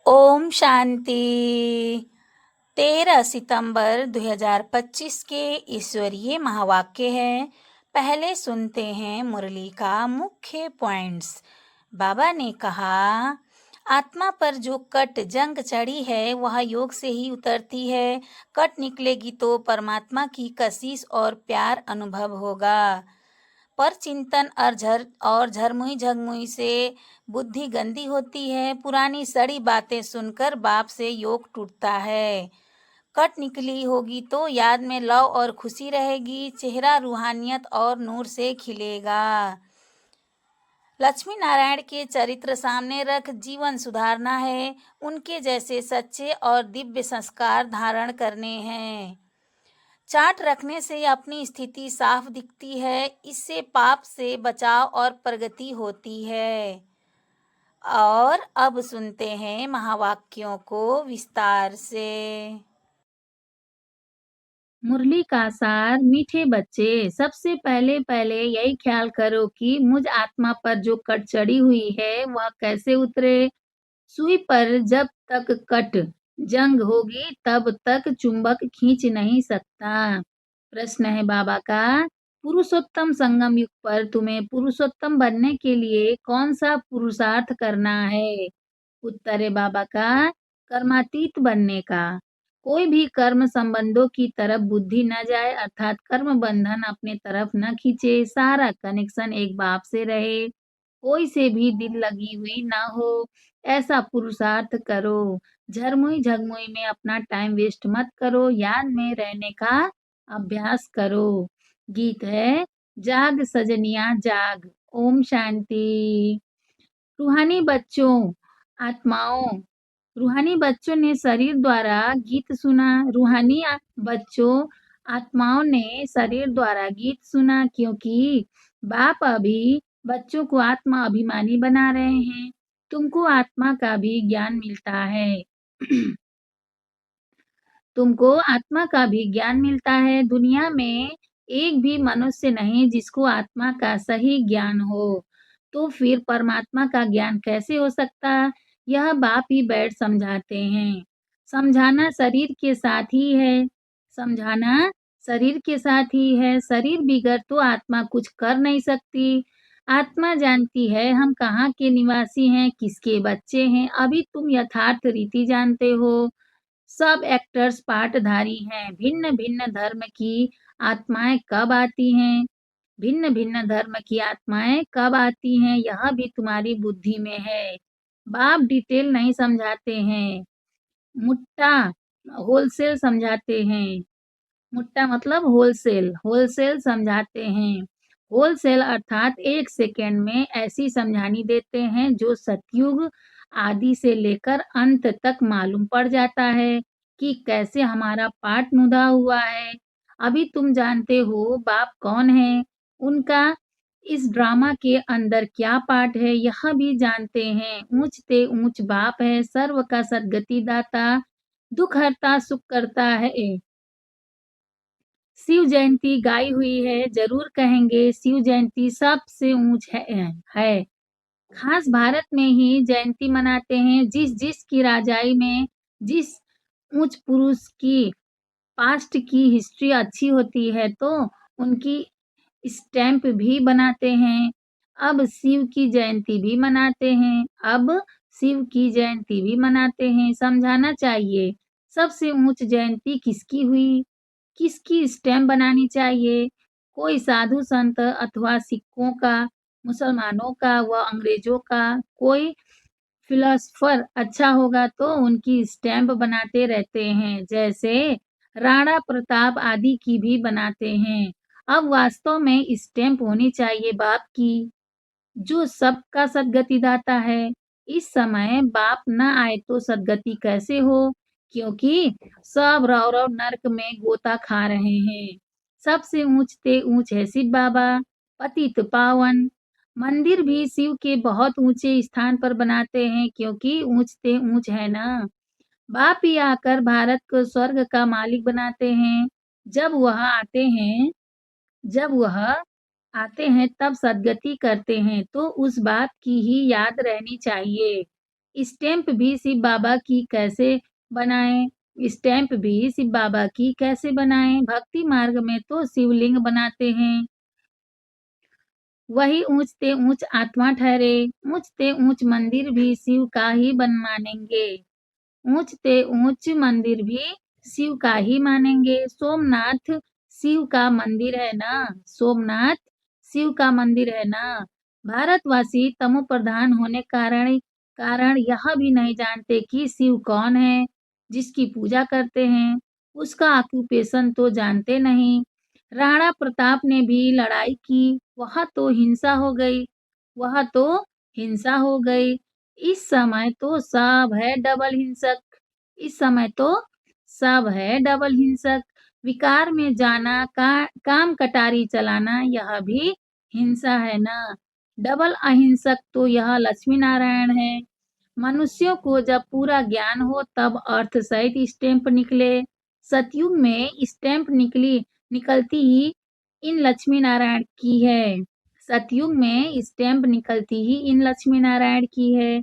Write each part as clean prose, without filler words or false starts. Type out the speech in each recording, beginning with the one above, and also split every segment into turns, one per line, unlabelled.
ओम शांति। 13 सितंबर 2025 के ईश्वरीय महावाक्य है। पहले सुनते हैं मुरली का मुख्य पॉइंट्स। बाबा ने कहा, आत्मा पर जो कट जंग चढ़ी है वह योग से ही उतरती है। कट निकलेगी तो परमात्मा की कशिश और प्यार अनुभव होगा। पर चिंतन और झरमुई झगमुई से बुद्धि गंदी होती है। पुरानी सड़ी बातें सुनकर बाप से योग टूटता है। कट निकली होगी तो याद में लव और खुशी रहेगी। चेहरा रूहानियत और नूर से खिलेगा। लक्ष्मी नारायण के चरित्र सामने रख जीवन सुधारना है। उनके जैसे सच्चे और दिव्य संस्कार धारण करने हैं। चार्ट रखने से अपनी स्थिति साफ दिखती है। इससे पाप से बचाव और प्रगति होती है। और अब सुनते हैं महावाक्यों को विस्तार से।
मुरली का सार। मीठे बच्चे, सबसे पहले यही ख्याल करो कि मुझ आत्मा पर जो कट चढ़ी हुई है वह कैसे उतरे। सुई पर जब तक कट जंग होगी तब तक चुंबक खींच नहीं सकता। प्रश्न है बाबा का, पुरुषोत्तम संगम युग पर तुम्हें पुरुषोत्तम बनने के लिए कौन सा पुरुषार्थ करना है? उत्तर है बाबा का, कर्मातीत बनने का। कोई भी कर्म संबंधों की तरफ बुद्धि न जाए, अर्थात कर्म बंधन अपने तरफ न खींचे। सारा कनेक्शन एक बाप से रहे, कोई से भी दिल लगी हुई ना हो, ऐसा पुरुषार्थ करो। झरमुई झगमुई में अपना टाइम वेस्ट मत करो, याद में रहने का अभ्यास करो। गीत है, जाग सजनिया जाग। ओम शांति। रूहानी बच्चों, आत्माओं, रूहानी बच्चों ने शरीर द्वारा गीत सुना। बच्चों, आत्माओं ने शरीर द्वारा गीत सुना, क्योंकि बाप अभी बच्चों को आत्मा अभिमानी बना रहे हैं। तुमको आत्मा का भी ज्ञान मिलता है। तुमको आत्मा का भी ज्ञान मिलता है। दुनिया में एक भी मनुष्य नहीं जिसको आत्मा का सही ज्ञान हो, तो फिर परमात्मा का ज्ञान कैसे हो सकता? यह बाप ही बैठ समझाते हैं। समझाना शरीर के साथ ही है। समझाना शरीर के साथ ही है। शरीर बिगड़ तो आत्मा कुछ कर नहीं सकती। आत्मा जानती है हम कहाँ के निवासी हैं, किसके बच्चे हैं। अभी तुम यथार्थ रीति जानते हो। सब एक्टर्स पार्टधारी हैं। भिन्न भिन्न धर्म की आत्माएं कब आती हैं? भिन्न भिन्न धर्म की आत्माएं कब आती हैं, यह भी तुम्हारी बुद्धि में है। बाप डिटेल नहीं समझाते हैं, मुट्टा होलसेल समझाते हैं। मुट्टा मतलब होलसेल, होलसेल समझाते हैं। होलसेल अर्थात 1 सेकेंड में ऐसी समझानी देते हैं जो सतयुग आदि से लेकर अंत तक मालूम पड़ जाता है कि कैसे हमारा पाठ नुदा हुआ है। अभी तुम जानते हो बाप कौन है, उनका इस ड्रामा के अंदर क्या पार्ट है, यह भी जानते हैं। ऊंच ते ऊंच बाप है, सर्व का सदगति दाता, दुख हरता सुख करता है। शिव जयंती गाई हुई है, जरूर कहेंगे शिव जयंती सबसे ऊंच है। खास भारत में ही जयंती मनाते हैं। जिस जिस की राजाई में जिस ऊंच पुरुष की पास्ट की हिस्ट्री अच्छी होती है तो उनकी स्टैंप भी बनाते हैं। अब शिव की जयंती भी मनाते हैं। समझाना चाहिए, सबसे ऊंच जयंती किसकी हुई, किसकी स्टैम्प बनानी चाहिए? कोई साधु संत अथवा सिखों का, मुसलमानों का व अंग्रेजों का। कोई फिलोसफर अच्छा होगा तो उनकी स्टैम्प बनाते रहते हैं, जैसे राणा प्रताप आदि की भी बनाते हैं। अब वास्तव में स्टैम्प होनी चाहिए बाप की, जो सबका सदगति दाता है। इस समय बाप न आए तो सदगति कैसे हो, क्योंकि सब रव रव नरक में गोता खा रहे हैं। सबसे ऊंच ते ऊंच है शिव बाबा, पतित पावन। मंदिर भी शिव के बहुत ऊंचे स्थान पर बनाते हैं, क्योंकि ऊंच ते ऊंच है ना। बाप ही आकर भारत को स्वर्ग का मालिक बनाते हैं। जब वह आते हैं तब सदगति करते हैं, तो उस बात की ही याद रहनी चाहिए। स्टैम्प भी शिव बाबा की कैसे बनाएं? स्टैम्प भी शिव बाबा की कैसे बनाएं? भक्ति मार्ग में तो शिवलिंग बनाते हैं, वही ऊंच से ऊंच आत्मा ठहरे। ऊंच से ऊंच मंदिर भी शिव का ही बन मानेंगे, ऊंच से ऊंच मंदिर भी शिव का ही मानेंगे। सोमनाथ शिव का मंदिर है ना, सोमनाथ शिव का मंदिर है ना। भारतवासी तमो प्रधान होने कारण यह भी नहीं जानते कि शिव कौन है, जिसकी पूजा करते हैं, उसका ऑक्यूपेशन तो जानते नहीं। राणा प्रताप ने भी लड़ाई की, वह तो हिंसा हो गई, वह तो हिंसा हो गई। इस समय तो सब है डबल हिंसक, इस समय तो सब है डबल हिंसक। विकार में जाना, काम कटारी चलाना, यह भी हिंसा है ना। डबल अहिंसक तो यह लक्ष्मी नारायण है। मनुष्यों को जब पूरा ज्ञान हो तब अर्थ सहित स्टैम्प निकले। सतयुग में स्टैम्प निकलती ही इन लक्ष्मी नारायण की है। सतयुग में स्टैम्प निकलती ही इन लक्ष्मी नारायण की है।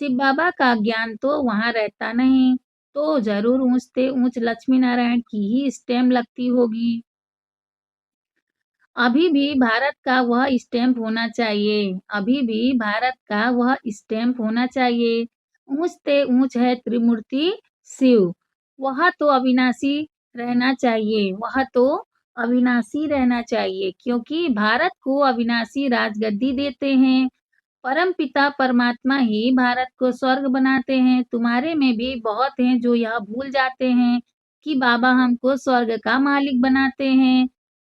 शिव बाबा का ज्ञान तो वहां रहता नहीं, तो जरूर ऊंच से ऊंच लक्ष्मी नारायण की ही स्टैम्प लगती होगी। अभी भी भारत का वह स्टैम्प होना चाहिए, अभी भी भारत का वह स्टैम्प होना चाहिए। ऊंच से ऊंच है त्रिमूर्ति शिव, वह तो अविनाशी रहना चाहिए, वह तो अविनाशी रहना चाहिए, क्योंकि भारत को अविनाशी राजगद्दी देते हैं। परम पिता परमात्मा ही भारत को स्वर्ग बनाते हैं। तुम्हारे में भी बहुत हैं जो यह भूल जाते हैं कि बाबा हमको स्वर्ग का मालिक बनाते हैं।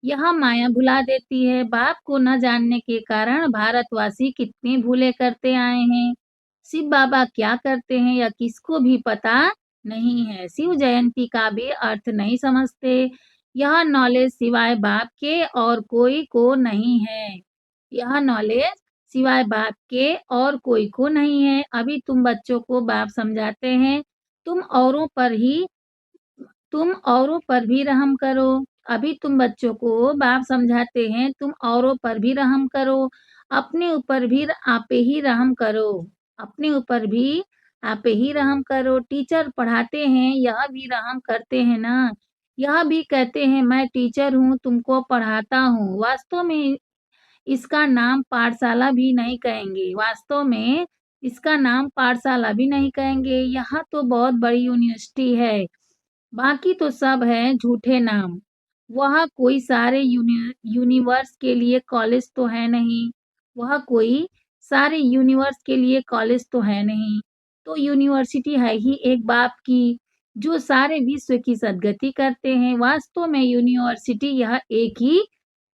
यह माया भुला देती है। बाप को न जानने के कारण भारतवासी कितने भूले करते आए हैं। शिव बाबा क्या करते हैं यह किसको भी पता नहीं है। शिव जयंती का भी अर्थ नहीं समझते। यह नॉलेज सिवाय बाप के और कोई को नहीं है। यह नॉलेज सिवाय बाप के और कोई को नहीं है। अभी तुम बच्चों को बाप समझाते हैं, तुम औरों पर ही तुम औरों पर भी रहम करो। अभी तुम बच्चों को बाप समझाते हैं, तुम औरों पर भी रहम करो, अपने ऊपर भी आपे ही रहम करो, अपने ऊपर भी आपे ही रहम करो। टीचर पढ़ाते हैं, यह भी रहम करते हैं ना, यह भी कहते हैं मैं टीचर हूँ, तुमको पढ़ाता हूँ। वास्तव में इसका नाम पाठशाला भी नहीं कहेंगे, वास्तव में इसका नाम पाठशाला भी नहीं कहेंगे, यहाँ तो बहुत बड़ी यूनिवर्सिटी है। बाकी तो सब है झूठे नाम। वह कोई सारे यूनिवर्स के लिए कॉलेज तो है नहीं, वह कोई सारे यूनिवर्स के लिए कॉलेज तो है नहीं, तो यूनिवर्सिटी है ही एक बाप की, जो सारे विश्व की सद्गति करते हैं। वास्तव में यूनिवर्सिटी यह एक ही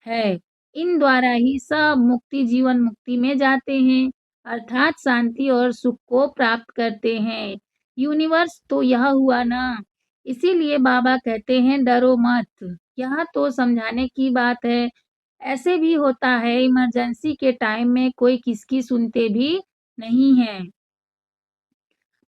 है। इन द्वारा ही सब मुक्ति जीवन मुक्ति में जाते हैं, अर्थात शांति और सुख को प्राप्त करते हैं। यूनिवर्स तो यह हुआ ना, इसीलिए बाबा कहते हैं डरो मत। यह तो समझाने की बात है। ऐसे भी होता है इमरजेंसी के टाइम में कोई किसकी सुनते भी नहीं है।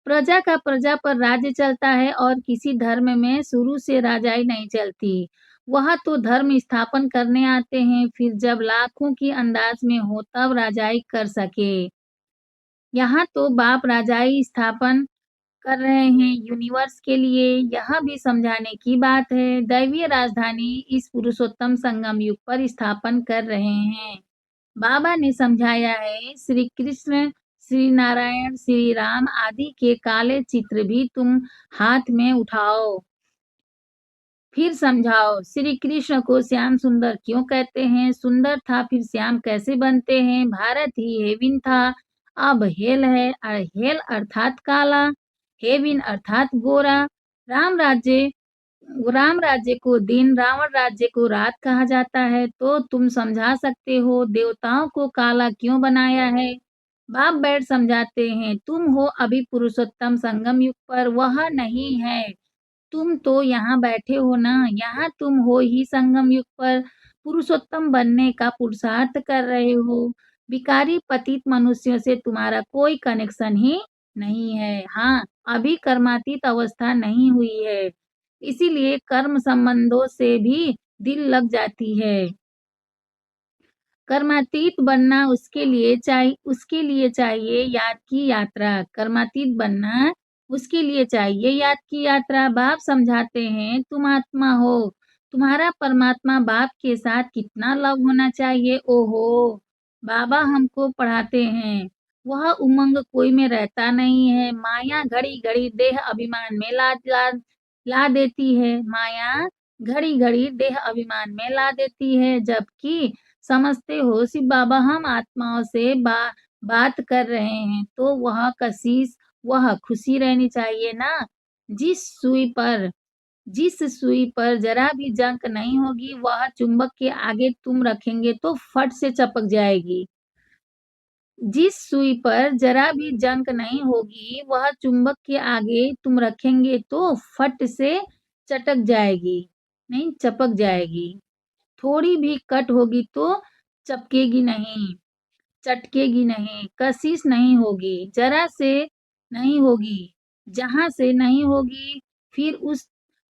प्रजा का प्रजा पर राज्य चलता है और किसी धर्म में शुरू से राजाई नहीं चलती। वह तो धर्म स्थापन करने आते हैं, फिर जब लाखों की अंदाज में हो तब राजाई कर सके। यहाँ तो बाप राजाई स्थापन कर रहे हैं यूनिवर्स के लिए। यह भी समझाने की बात है, दैवीय राजधानी इस पुरुषोत्तम संगम युग पर स्थापन कर रहे हैं। बाबा ने समझाया है, श्री कृष्ण, श्री नारायण, श्री राम आदि के काले चित्र भी तुम हाथ में उठाओ, फिर समझाओ। श्री कृष्ण को श्याम सुंदर क्यों कहते हैं? सुंदर था फिर श्याम कैसे बनते हैं? भारत ही हेविन था, अब हेल है। हेल अर्थात काला, हेविन अर्थात गोरा। राम राज्य राम राज्य को दिन, रावण राज्य को रात कहा जाता है। तो तुम समझा सकते हो देवताओं को काला क्यों बनाया है? बाप बैठ समझाते हैं, तुम हो अभी पुरुषोत्तम संगम युग पर, वह नहीं है। तुम तो यहाँ बैठे हो ना, यहाँ तुम हो ही संगम युग पर, पुरुषोत्तम बनने का पुरुषार्थ कर रहे हो। भिखारी पतित मनुष्यों से तुम्हारा कोई कनेक्शन ही नहीं है। हाँ, अभी कर्मातीत अवस्था नहीं हुई है, इसीलिए कर्म संबंधों से भी दिल लग जाती है। कर्मातीत बनना उसके लिए चाहिए याद की यात्रा। कर्मातीत बनना उसके लिए चाहिए याद की यात्रा। बाप समझाते हैं तुम आत्मा हो, तुम्हारा परमात्मा बाप के साथ कितना लव होना चाहिए। ओहो, बाबा हमको पढ़ाते हैं वह उमंग कोई में रहता नहीं है। माया घड़ी घड़ी देह अभिमान में ला देती है। माया घड़ी घड़ी देह अभिमान में ला देती है, जबकि समझते हो शिव बाबा हम आत्माओं से बात कर रहे हैं, तो वह खुशी रहनी चाहिए ना। जिस जिस सुई पर जरा भी जंग नहीं होगी, वह चुंबक के आगे तुम रखेंगे तो फट से चपक जाएगी। जिस सुई पर जरा भी जंग नहीं होगी, वह चुंबक के आगे तुम रखेंगे तो फट से चपक जाएगी। थोड़ी भी कट होगी तो चपकेगी नहीं, चटकेगी नहीं, कशिश नहीं होगी, जरा से नहीं होगी। जहां से नहीं होगी फिर उस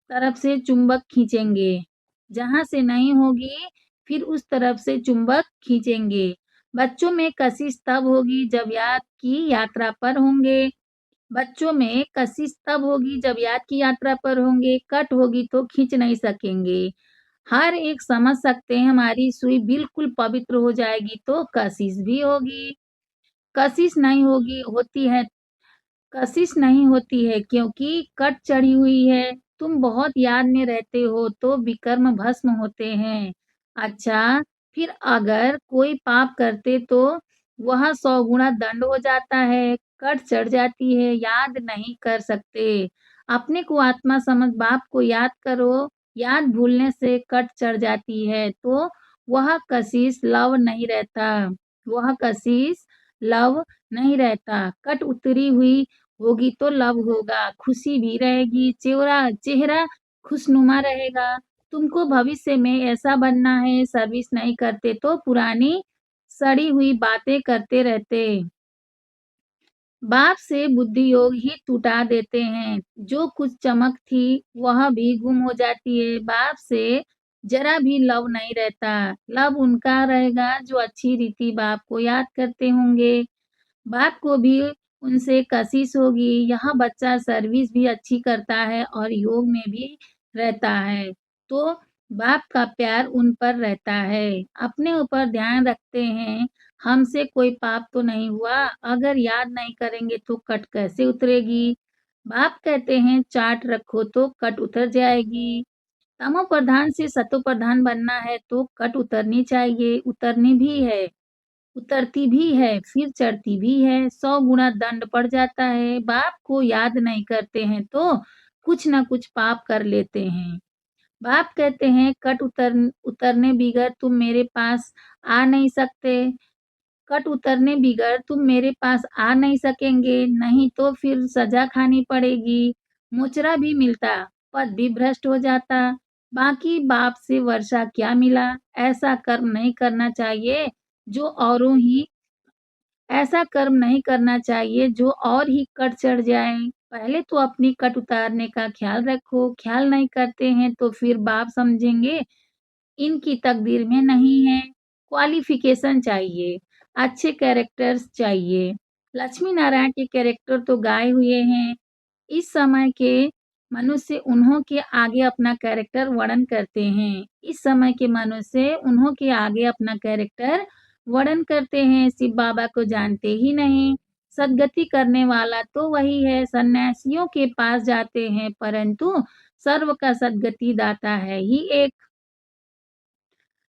तरफ से चुंबक खींचेंगे। जहां से नहीं होगी फिर उस तरफ से चुंबक खींचेंगे। बच्चों में कशिश तब होगी जब याद की यात्रा पर होंगे। बच्चों में कशिश तब होगी जब याद की यात्रा पर होंगे। कट होगी तो खींच नहीं सकेंगे। हर एक समझ सकते हैं हमारी सुई बिल्कुल पवित्र हो जाएगी तो कशिश भी होगी। कशिश नहीं होगी होती है कशिश नहीं होती है क्योंकि कट चढ़ी हुई है। तुम बहुत याद में रहते हो तो विकर्म भस्म होते हैं। अच्छा, फिर अगर कोई पाप करते तो वह 100 गुना दंड हो जाता है। कट चढ़ जाती है, याद नहीं कर सकते। अपने को आत्मा समझ बाप को याद करो। याद भूलने से कट चढ़ जाती है तो वह कशिश लव नहीं रहता। वह कशिश लव नहीं रहता। कट उतरी हुई होगी तो लव होगा, खुशी भी रहेगी, चेहरा खुशनुमा रहेगा। तुमको भविष्य में ऐसा बनना है, सर्विस नहीं करते तो पुरानी सड़ी हुई बातें करते रहते। बाप से बुद्धि योग ही टूटा देते हैं। जो कुछ चमक थी वह भी गुम हो जाती है। बाप से जरा भी लव नहीं रहता। लव उनका रहेगा जो अच्छी रीति बाप को याद करते होंगे। बाप को भी उनसे कशिश होगी। यहाँ बच्चा सर्विस भी अच्छी करता है और योग में भी रहता है, तो बाप का प्यार उन पर रहता है। अपने ऊपर ध्यान रखते हैं, हमसे कोई पाप तो नहीं हुआ। अगर याद नहीं करेंगे तो कट कैसे उतरेगी। बाप कहते हैं चार्ट रखो तो कट उतर जाएगी। तमो प्रधान से सतो प्रधान बनना है तो कट उतरनी चाहिए, उतरती भी है, फिर चढ़ती भी है। 100 गुना दंड पड़ जाता है। बाप को याद नहीं करते हैं तो कुछ न कुछ पाप कर लेते हैं। बाप कहते हैं कट उतरने बिगर तुम मेरे पास आ नहीं सकते। कट उतरने बिगर तुम मेरे पास आ नहीं सकेंगे, नहीं तो फिर सजा खानी पड़ेगी। मुचरा भी मिलता, पद भी भ्रष्ट हो जाता। बाकी बाप से वर्षा क्या मिला। ऐसा कर्म नहीं करना चाहिए जो औरों ही ऐसा कर्म नहीं करना चाहिए जो और ही कट चढ़ जाए। पहले तो अपनी कट उतारने का ख्याल रखो। ख्याल नहीं करते हैं तो फिर बाप समझेंगे इनकी तकदीर में नहीं है। क्वालिफिकेशन चाहिए, अच्छे कैरेक्टर्स चाहिए। लक्ष्मी नारायण के कैरेक्टर तो गाए हुए हैं। इस समय के मनुष्य उन्हों के आगे अपना कैरेक्टर वर्णन करते हैं। इस समय के मनुष्य उन्हों के आगे अपना कैरेक्टर वर्णन करते हैं। शिव बाबा को जानते ही नहीं। सदगति करने वाला तो वही है। सन्यासियों के पास जाते हैं परंतु सर्व का सदगति दाता है ही एक।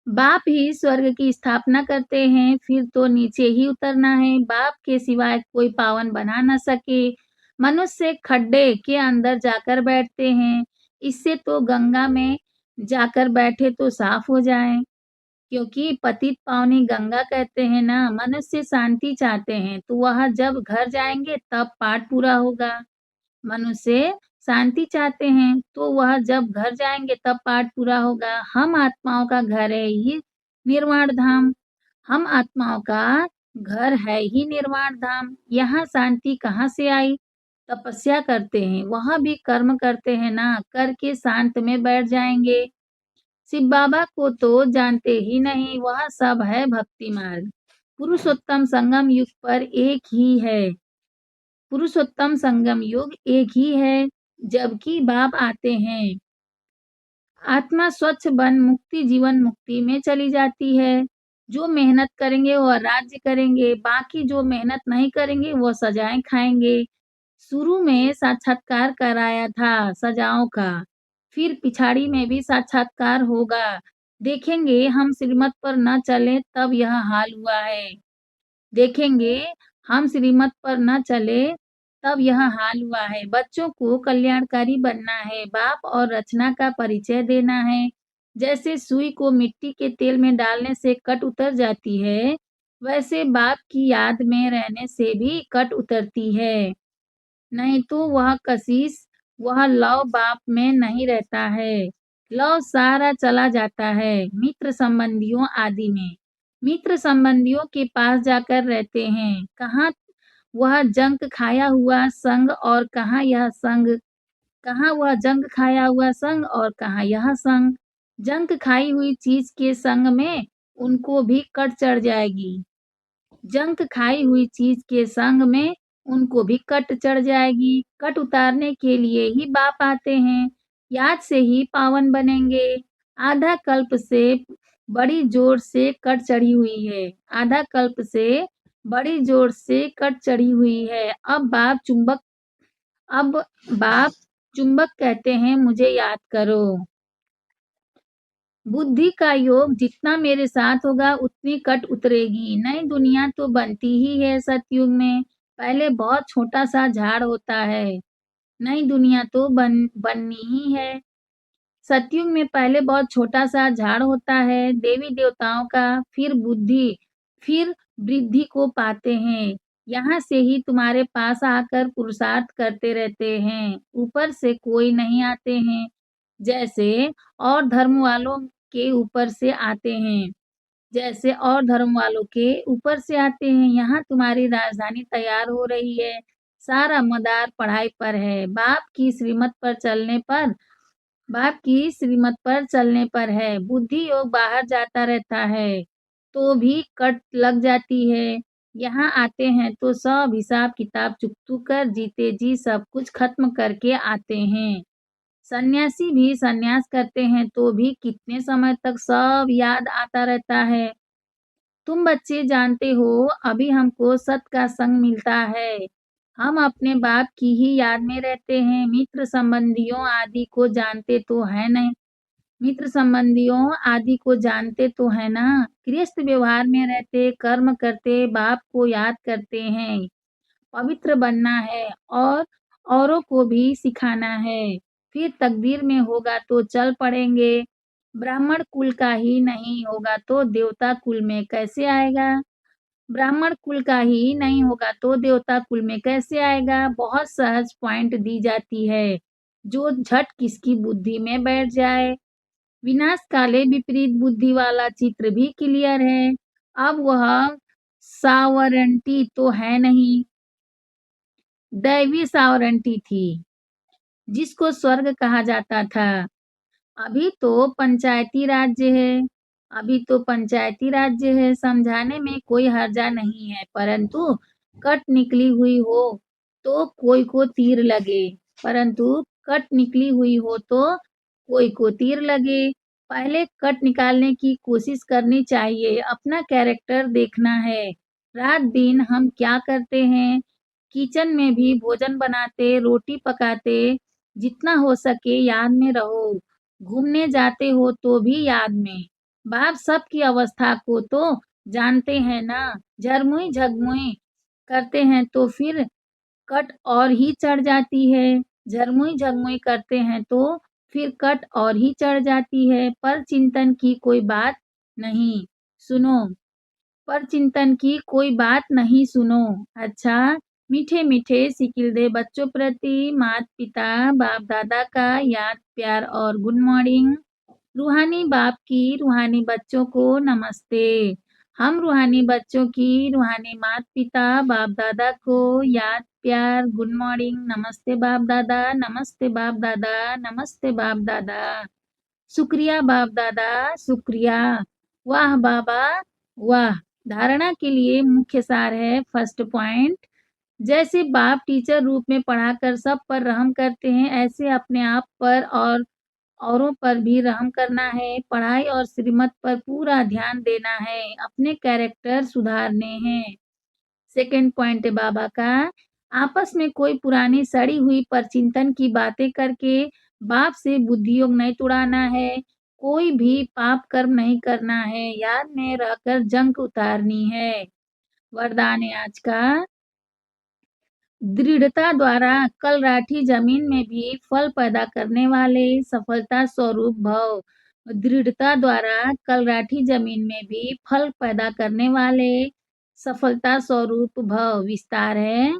बाप ही स्वर्ग की स्थापना करते हैं, फिर तो नीचे ही उतरना है। बाप के सिवाय कोई पावन बना न सके। मनुष्य खड्डे के अंदर जाकर बैठते हैं। इससे तो गंगा में जाकर बैठे तो साफ हो जाए, क्योंकि पतित पावनी गंगा कहते हैं ना। मनुष्य शांति चाहते हैं तो वह जब घर जाएंगे तब पाठ पूरा होगा। मनुष्य शांति चाहते हैं तो वह जब घर जाएंगे तब पाठ पूरा होगा। हम आत्माओं का घर है ही निर्वाण धाम। हम आत्माओं का घर है ही निर्वाण धाम। यहाँ शांति कहाँ से आई। तपस्या करते हैं, वहां भी कर्म करते हैं ना, करके शांत में बैठ जाएंगे। शिव बाबा को तो जानते ही नहीं, वह सब है भक्ति मार्ग। पुरुषोत्तम संगम युग पर एक ही है। पुरुषोत्तम संगम युग एक ही है, जबकि बाप आते हैं। आत्मा स्वच्छ बन मुक्ति जीवन मुक्ति में चली जाती है। जो मेहनत करेंगे वह राज्य करेंगे, बाकी जो मेहनत नहीं करेंगे वो सजाएं खाएंगे। शुरू में साक्षात्कार कराया था सजाओं का, फिर पिछाड़ी में भी साक्षात्कार होगा। देखेंगे हम श्रीमत पर न चले तब यह हाल हुआ है। देखेंगे हम श्रीमत पर न चले तब यह हाल हुआ है। बच्चों को कल्याणकारी बनना है, बाप और रचना का परिचय देना है। जैसे सुई को मिट्टी के तेल में डालने से कट उतर जाती है, वैसे बाप की याद में रहने से भी कट उतरती है। नहीं तो वह कशिश, वह लव बाप में नहीं रहता है। लव सारा चला जाता है मित्र संबंधियों आदि में। मित्र संबंधियों के पास जाकर रहते हैं। कहाँ वह जंक खाया हुआ संग और कहाँ यह संग, कहाँ वह जंक खाया हुआ संग और कहाँ यह संग। जंक खाई हुई चीज के संग में उनको भी कट चढ़ जाएगी। जंक खाई हुई चीज के संग में उनको भी कट चढ़ जाएगी। कट उतारने के लिए ही बाप आते हैं, याद से ही पावन बनेंगे। आधा कल्प से बड़ी जोर से कट चढ़ी हुई है, आधा कल्प से बड़ी जोर से कट चढ़ी हुई है। अब बाप चुंबक कहते हैं मुझे याद करो। बुद्धि का योग जितना मेरे साथ होगा उतनी कट उतरेगी। नई दुनिया तो बनती ही है सतयुग में, पहले बहुत छोटा सा झाड़ होता है। नई दुनिया तो बननी ही है। सतयुग में पहले बहुत छोटा सा झाड़ होता है देवी देवताओं का, फिर बुद्धि, फिर वृद्धि को पाते हैं। यहाँ से ही तुम्हारे पास आकर पुरुषार्थ करते रहते हैं, ऊपर से कोई नहीं आते हैं। जैसे और धर्म वालों के ऊपर से आते हैं, जैसे और धर्म वालों के ऊपर से आते हैं। यहाँ तुम्हारी राजधानी तैयार हो रही है, सारा मदार पढ़ाई पर है। बाप की श्रीमत पर चलने पर है। बुद्धि योग बाहर जाता रहता है तो भी कट लग जाती है। यहाँ आते हैं तो सब हिसाब किताब चुकतू कर जीते जी सब कुछ खत्म करके आते हैं। सन्यासी भी सन्यास करते हैं तो भी कितने समय तक सब याद आता रहता है। तुम बच्चे जानते हो अभी हमको सत का संग मिलता है, हम अपने बाप की ही याद में रहते हैं। मित्र संबंधियों आदि को जानते तो है नहीं, मित्र संबंधियों आदि को जानते तो है ना। गृहस्थ व्यवहार में रहते, कर्म करते, बाप को याद करते हैं। पवित्र बनना है और औरों को भी सिखाना है। फिर तकदीर में होगा तो चल पड़ेंगे। ब्राह्मण कुल का ही नहीं होगा तो देवता कुल में कैसे आएगा। ब्राह्मण कुल का ही नहीं होगा तो देवता कुल में कैसे आएगा। बहुत सहज पॉइंट दी जाती है जो झट किसकी बुद्धि में बैठ जाए। विनाश काले विपरीत बुद्धि वाला चित्र भी क्लियर है। अब वह सावरंटी तो है नहीं, दैवी सावरंटी थी जिसको स्वर्ग कहा जाता था। अभी तो पंचायती राज्य है, अभी तो पंचायती राज्य है। समझाने में कोई हर्जा नहीं है, परंतु कट निकली हुई हो तो कोई को तीर लगे, परंतु कट निकली हुई हो तो कोई को तीर लगे। पहले कट निकालने की कोशिश करनी चाहिए, अपना कैरेक्टर देखना है। रात दिन हम क्या करते हैं, किचन में भी भोजन बनाते, रोटी पकाते, जितना हो सके याद में रहो। घूमने जाते हो तो भी याद में। बाप सबकी अवस्था को तो जानते हैं ना। झरमुई झगमुई करते हैं तो फिर कट और ही चढ़ जाती है। झरमुई झगमुई करते हैं तो फिर कट और ही चढ़ जाती है। पर चिंतन की कोई बात नहीं सुनो, पर चिंतन की कोई बात नहीं सुनो। अच्छा, मीठे मीठे सिकिल दे बच्चों प्रति माता पिता बाप दादा का याद प्यार और गुड मॉर्निंग। रूहानी बाप की रूहानी बच्चों को नमस्ते। हम रूहानी बच्चों की रूहानी माता पिता बाप दादा को याद प्यार गुड मॉर्निंग। नमस्ते बाप दादा, नमस्ते बाप दादा, नमस्ते बाप दादा। शुक्रिया बाप दादा, शुक्रिया। वाह बाबा, वाह। धारणा के लिए मुख्य सार है फर्स्ट पॉइंट, जैसे बाप टीचर रूप में पढ़ाकर सब पर रहम करते हैं, ऐसे अपने आप पर और औरों पर भी रहम करना है। पढ़ाई और श्रीमत पर पूरा ध्यान देना है, अपने कैरेक्टर सुधारने हैं। सेकंड पॉइंट है बाबा का, आपस में कोई पुरानी सड़ी हुई पर चिंतन की बातें करके बाप से बुद्धि योग नहीं तुड़ाना है, कोई भी पाप कर्म नहीं करना है, याद में रहकर जंग उतारनी है। वरदान है आज का, दृढ़ता द्वारा कल राठी जमीन में भी फल पैदा करने वाले सफलता स्वरूप भव। दृढ़ता द्वारा कल राठी जमीन में भी फल पैदा करने वाले सफलता स्वरूप भव। विस्तार है,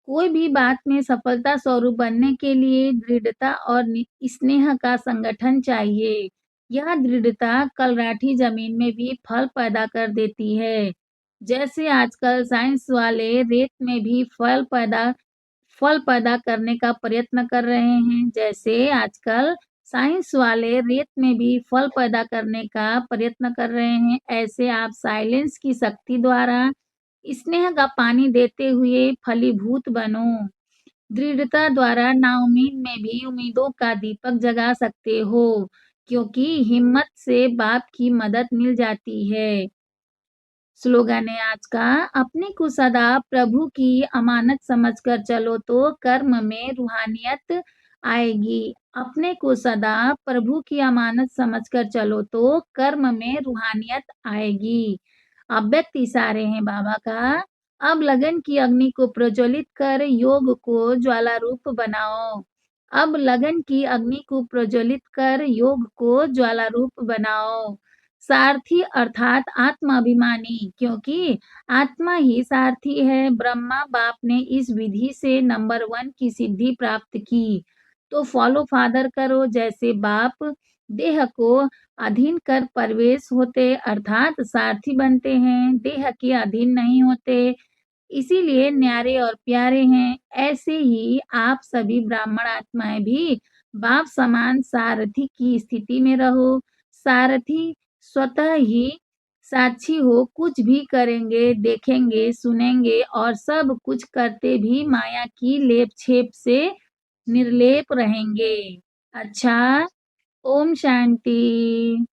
कोई भी बात में सफलता स्वरूप बनने के लिए दृढ़ता और स्नेह का संगठन चाहिए। यह दृढ़ता कल राठी जमीन में भी फल पैदा कर देती है। जैसे आजकल साइंस वाले रेत में भी फल पैदा करने का प्रयत्न कर रहे हैं, जैसे आजकल साइंस वाले रेत में भी फल पैदा करने का प्रयत्न कर रहे हैं, ऐसे आप साइलेंस की शक्ति द्वारा स्नेह का पानी देते हुए फलीभूत बनो। दृढ़ता द्वारा नाउमीद में भी उम्मीदों का दीपक जगा सकते हो, क्योंकि हिम्मत से बाप की मदद मिल जाती है। स्लोगन है आज का, अपने को सदा प्रभु की अमानत समझकर चलो तो कर्म में रूहानियत आएगी। अपने को सदा प्रभु की अमानत समझकर चलो तो कर्म में रूहानियत आएगी। अव्यक्त इशारे हैं बाबा का, अब लगन की अग्नि को प्रज्वलित कर योग को ज्वाला रूप बनाओ। अब लगन की अग्नि को प्रज्वलित कर योग को ज्वाला रूप बनाओ। सारथी अर्थात आत्माभिमानी, क्योंकि आत्मा ही सारथी है। ब्रह्मा बाप ने इस विधि से नंबर 1 की सिद्धि प्राप्त की, तो फॉलो फादर करो। जैसे बाप देह को अधीन कर प्रवेश होते अर्थात सारथी बनते हैं, देह के अधीन नहीं होते, इसीलिए न्यारे और प्यारे हैं। ऐसे ही आप सभी ब्राह्मण आत्माएं भी बाप समान सारथी की स्थिति में रहो। सारथी स्वतः ही साक्षी हो, कुछ भी करेंगे, देखेंगे, सुनेंगे और सब कुछ करते भी माया की लेप छेप से निर्लेप रहेंगे। अच्छा, ओम शांति।